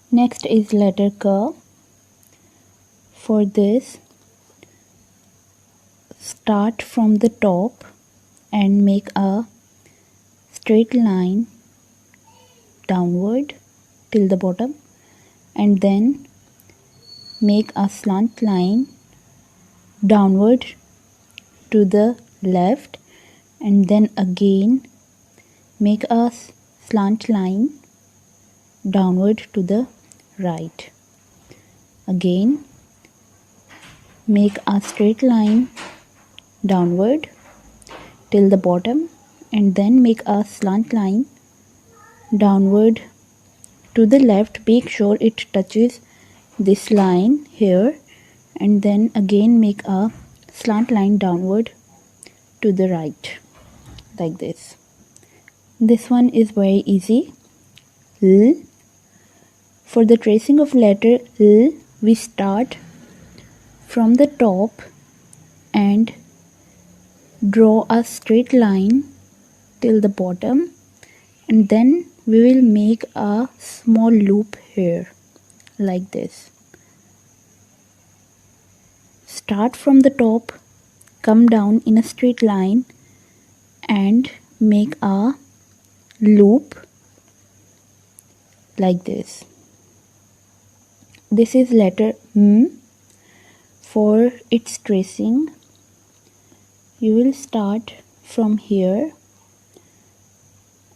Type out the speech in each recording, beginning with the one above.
Next is letter K. For this, start from the top and make a straight line downward till the bottom, and then make a slant line downward to the left, and then again make a slant line downward to the right. Again make a straight line downward till the bottom, and then make a slant line downward to the left. Make sure it touches this line here, and then again make a slant line downward to the right, like this. This one is very easy. L. For the tracing of letter L, we start from the top and draw a straight line till the bottom, and then we will make a small loop here, like this. Start from the top, come down in a straight line and make a loop like this. This is letter M. For its tracing, you will start from here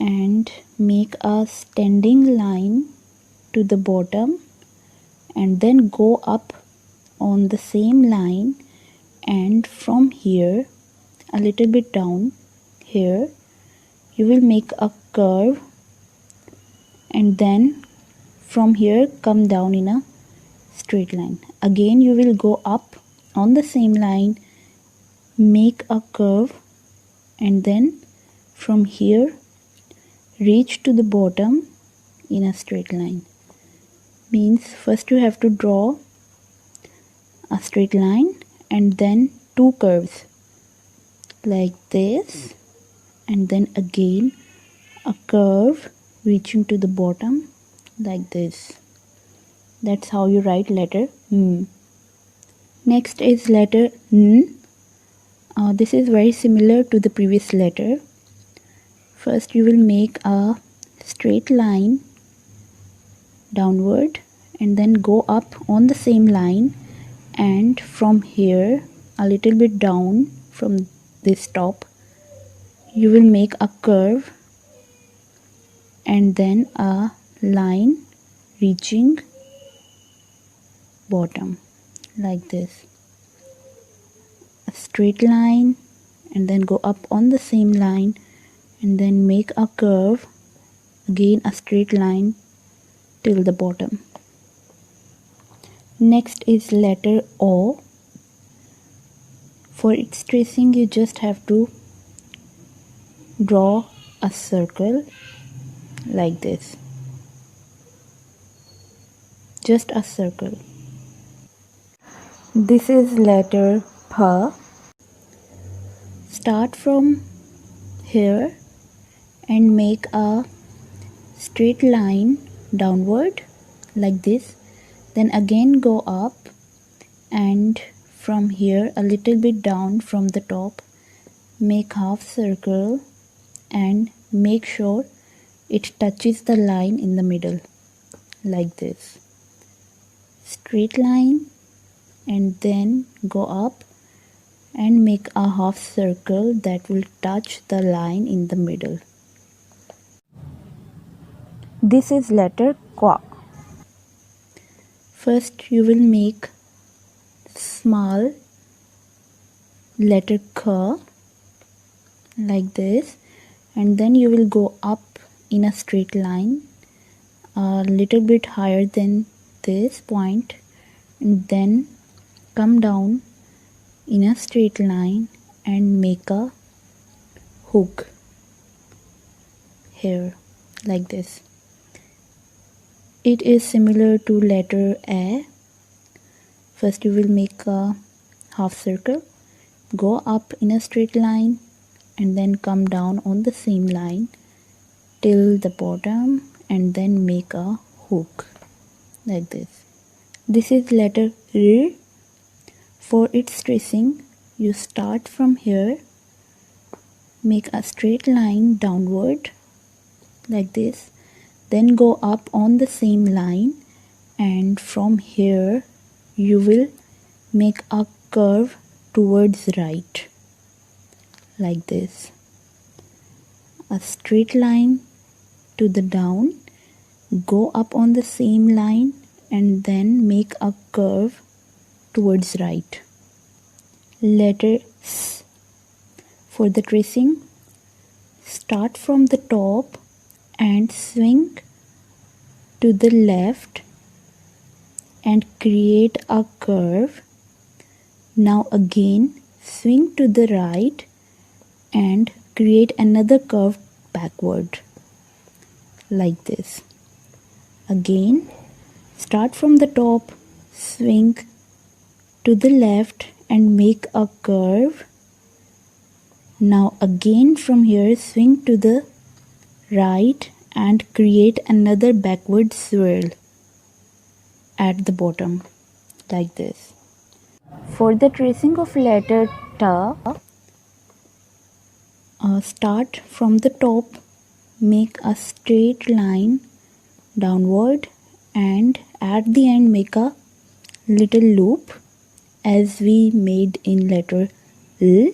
and make a standing line to the bottom, and then go up on the same line, and from here a little bit down here you will make a curve, and then from here come down in a straight line. Again you will go up on the same line, make a curve, and then from here reach to the bottom in a straight line. Means first you have to draw a straight line and then two curves like this, and then again a curve reaching to the bottom like this. That's how you write letter M. Next is letter N. This is very similar to the previous letter. First you will make a straight line downward and then go up on the same line, and from here a little bit down from this top you will make a curve and then a line reaching bottom like this. A straight line and then go up on the same line and then make a curve, again a straight line till the bottom. Next is letter O. For its tracing you just have to draw a circle like this, just a circle. This is letter P. Start from here and make a straight line downward like this, then again go up, and from here a little bit down from the top make half circle and make sure it touches the line in the middle like this. Straight line and then go up and make a half circle that will touch the line in the middle. This is letter Q. First you will make small letter K like this, and then you will go up in a straight line a little bit higher than this point, and then come down in a straight line and make a hook here like this. It is similar to letter A. First you will make a half circle, go up in a straight line, and then come down on the same line till the bottom and then make a hook like this. This is letter R. For its tracing, you start from here, make a straight line downward like this, then go up on the same line, and from here you will make a curve towards right like this. A straight line to the down, go up on the same line and then make a curve towards right. Letter S. For the tracing, start from the top and swing to the left and create a curve. Now again swing to the right and create another curve backward like this. Again start from the top, swing to the left and make a curve. Now again from here swing to the right and create another backward swirl at the bottom like this. For the tracing of letter T, start from the top, make a straight line downward and at the end make a little loop as we made in letter L,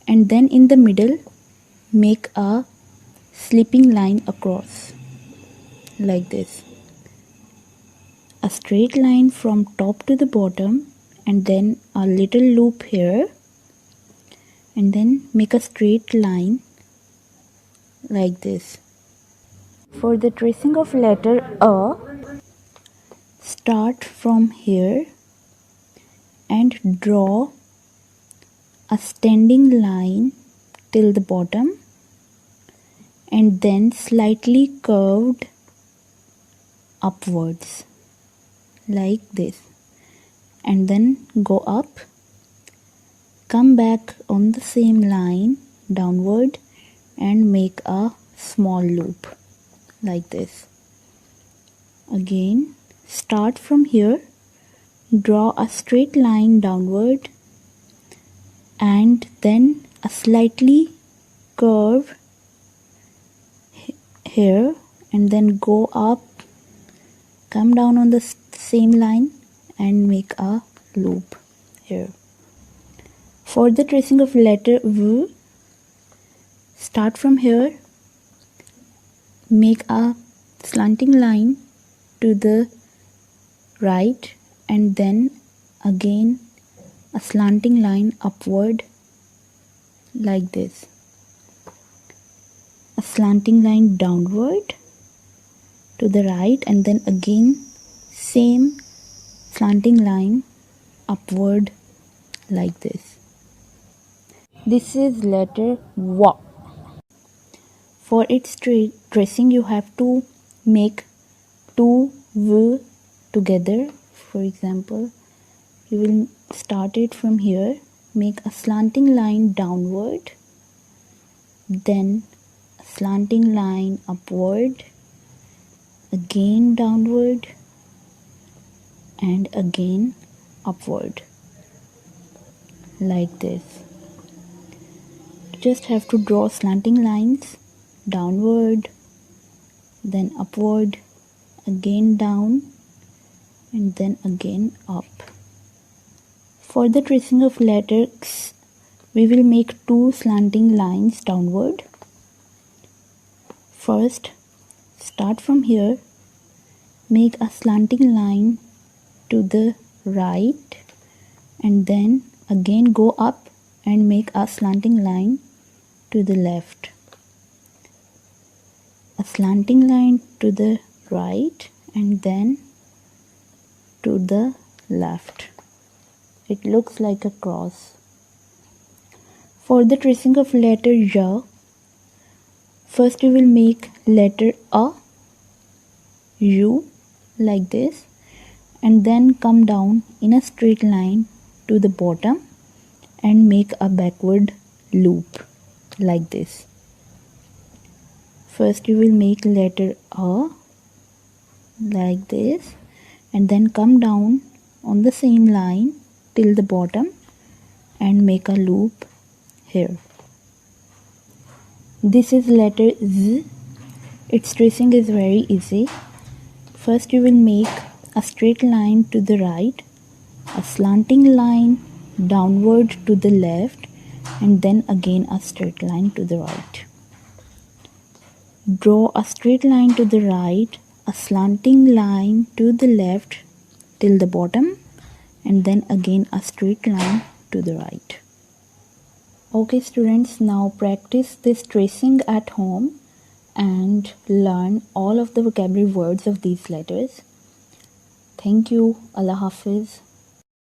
and then in the middle make a slipping line across like this. A straight line from top to the bottom and then a little loop here, and then make a straight line like this. For the tracing of letter A, start from here and draw a standing line till the bottom and then slightly curved upwards like this, and then go up, come back on the same line downward and make a small loop like this. Again start from here, draw a straight line downward and then a slightly curve here and then go up, come down on the same line and make a loop here. For the tracing of letter V, start from here, make a slanting line to the right and then again a slanting line upward like this. A slanting line downward to the right and then again same slanting line upward like this. This is letter W. For its tracing you have to make two V together. For example, you will start it from here, make a slanting line downward, then a slanting line upward, again downward and again upward like this. You just have to draw slanting lines downward, then upward, again down and then again up. For the tracing of letter X, we will make two slanting lines downward. First, start from here, make a slanting line to the right and then again go up and make a slanting line to the left. A slanting line to the right and then to the left. It looks like a cross. For the tracing of letter J, first you will make letter A, U like this and then come down in a straight line to the bottom and make a backward loop like this. First you will make letter A, like this, and then come down on the same line till the bottom and make a loop here. This is letter Z. Its tracing is very easy. First you will make a straight line to the right, a slanting line downward to the left, and then again a straight line to the right. Draw a straight line to the right, a slanting line to the left till the bottom, and then again a straight line to the right. Okay students, now practice this tracing at home and learn all of the vocabulary words of these letters. Thank you. Allah Hafiz.